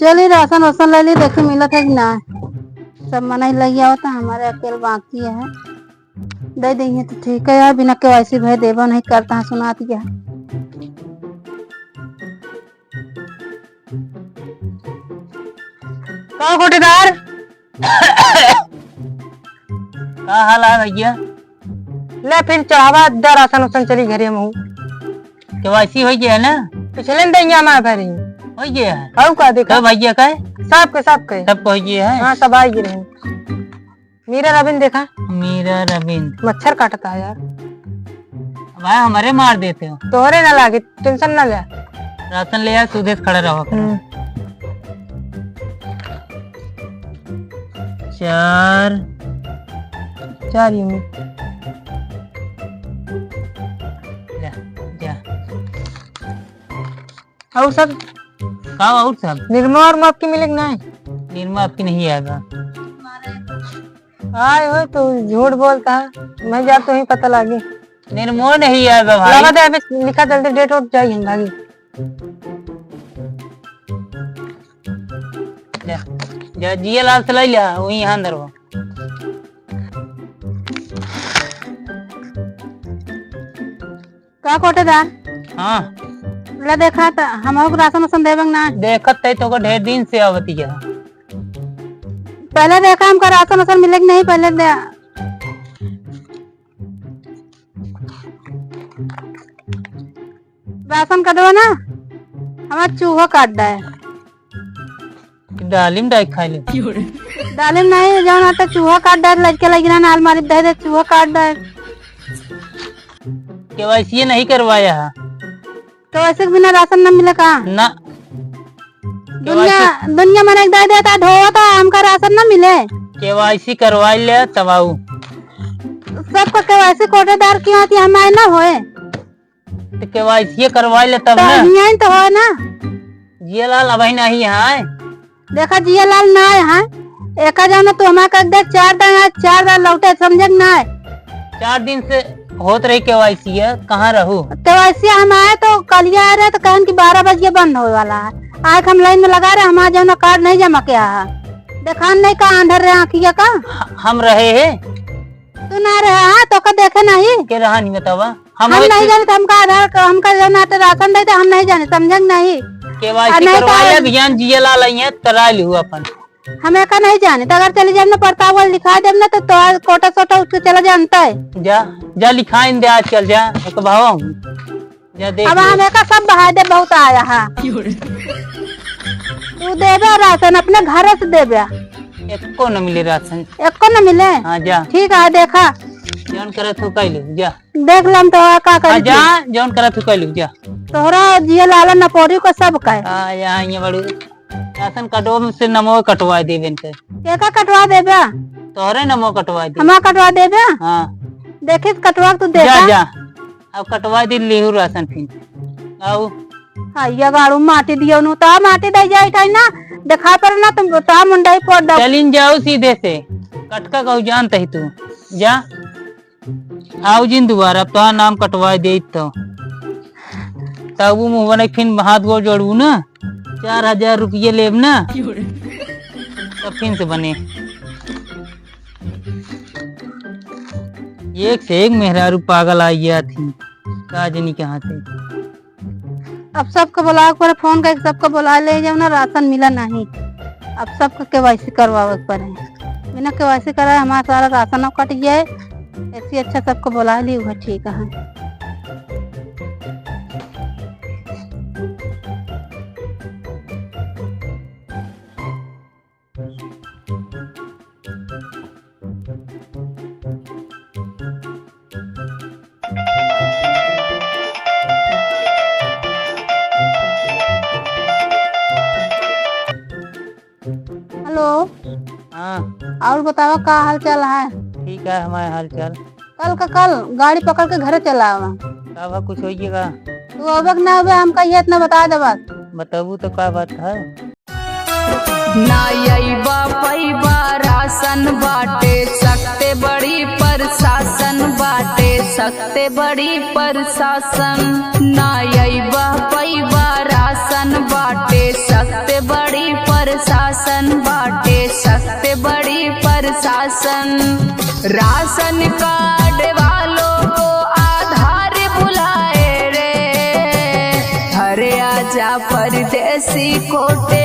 चलिए राशन वासन ले ली, देखिए मिला था कि ना। सब मना ही लग गया होता, हमारे अकेले बाकी है। दे देंगे तो ठीक है यार, बिना केवाईसी भाई देवा नहीं करता है, सुना दिया। कहाँ कोटेदार का हाल है भैया? ले फिर चढ़ावा दे राशन वासन चली घरे में केवाईसी हो गया है ना? पिछले देंगे हमारे भरी हो गया है। और का देखा भैया का सबके सबको हो गया है। हाँ सब आ गिरे। मीरा रविंद्र देखा? मीरा रविंद्र मच्छर काटता है यार। भाई हमारे मार देते हो। तोहरे ना लागे, टेंशन ना ले। राशन ले यार, सुदेश खड़ा रहो। 4 यूनिट और सब का और सब निर्मा और माप की मिलेगी नहीं? निर्मा आपकी नहीं आएगा। आए हो तो झूठ बोलता है, मैं जा तो ही पता लगे। निर्मो नहीं आएगा भाई। लगा दे अबे, लिखा जल्दी डेट उठ जाएगी भागी। जा जिया लाल से ले लिया वही यहाँ अंदर हो। का कोटेदार? हाँ ले देखा था हमारे को राशन वासन देवे ना। देखत है तो ढेर दिन से आवती है। पहले देखा हमको राशन वासन मिले कि नहीं, पहले दे। राशन कटवा ना, हमारा चूहा काट रहा है। डालिम डाइक खा ले। डालिम नहीं जाना तो चूहा काट रहा है, लड़के लगी ना अलमारी दे दे, चूहा काट रहा है। केवाईसी नहीं करवाया है तो ऐसे बिना राशन न मिले का ना। दुनिया में एक दे देता ढोवा तो हमका राशन न मिले। केवाईसी करवा ले तब आऊ। सबको केवाईसी कोटेदार की आती हमारे ना होए तो केवाईसी करवा ले तब तो ना। यहीं तो हो ना। जिया लाल अभी नहीं है। देखा जिया लाल ना है, एक जाना तो हमारा दे 4 दिन लौटे, समझे ना। 4 दिन से होत रही केवाईसी है, कहाँ रहू? केवाईसी हम आए तो कलिया आ रहे तो कहन की 12 बजे बंद होने वाला है। आज हम लाइन में लगा रहे, हमारा जो ना कार्ड नहीं जमा किया है। देखा नहीं का अंधर रहे आँखिया का। हम रहे है तू ना रहे हाँ तो का देखे नहीं के रहा नहीं बतावा। हम नहीं जाने, हमका आधार हमका जो ना राशन देते हम नहीं जाने, समझे नहीं। केवाईसी करवा ले ज्ञान जिया लाल आई है तरा लिहू अपन। हमें का नहीं जाने तो अगर चले जाए ना प्रताप लिखा दे ना तो कोटा सोटा उठ के चला जानता है। जा लिखा दे आज चल जा एक भाव जा देख। अब हमें का सब बहा दे बहुत आया है। तू देबे राशन अपने घर से देबे। एक को न मिले राशन। एक को न मिले? हाँ जा ठीक है देखा जौन करत हो कैलू जा देख लम तो का कर जा जौन करत हो कैलू जा। तोहरा जिया लाला नपोरी को सब का हां यहाँ ये बड़ू राशन कटो से नमो कटवा देबे इनके। का कटवा देबे? तोहरे नमो कटवा दे। हमा कटवा देबे? हां देखिस कटवा तू दे जा जा अब कटवा दे लेहू राशन फिर आऊ। हां ये गाड़ू माटी दियो नु ता माटी दे जाई थाई ना, देखा पर ना तुम ता मुंडई पड़ दो। चलिन जाओ सीधे से कटका कहू जानत है तू जा आओ जिन दोबारा अब तो नाम कटवा दे तो तब वो मुंह बने फिर हाथ गोड़ जोड़ू ना 4000 रुपये लेब ना तब फिर से बने। एक से एक मेहरारू पागल आई गया थी काजनी के हाथ से। अब सबको बुला कर फोन करके सबको बुला ले जाओ ना, राशन मिला नहीं। अब सबको केवाईसी करवावे पड़े, बिना केवाईसी कराए हमारा सारा राशन कट गया। ऐसी अच्छा सबको बुला ली हुआ ठीक है। हेलो हाँ और बताओ का हाल चाल है? ठीक है हमारे हाल चाल। कल का कल गाड़ी पकड़ के घर चला आवा। अब कुछ होइएगा तू अबक ना अबे हमका ये इतना बता दे बस। बताबू तो क्या बात है। ना अइबा पैबा राशन बाटे सकते बड़ी प्रशासन बाटे सकते बड़ी प्रशासन। ना अइबा पैबा राशन बाटे सकते बड़ी राशन। राशन कार्ड वालों को आधार बुलाए रे, अरे आजा परदेसी कोटे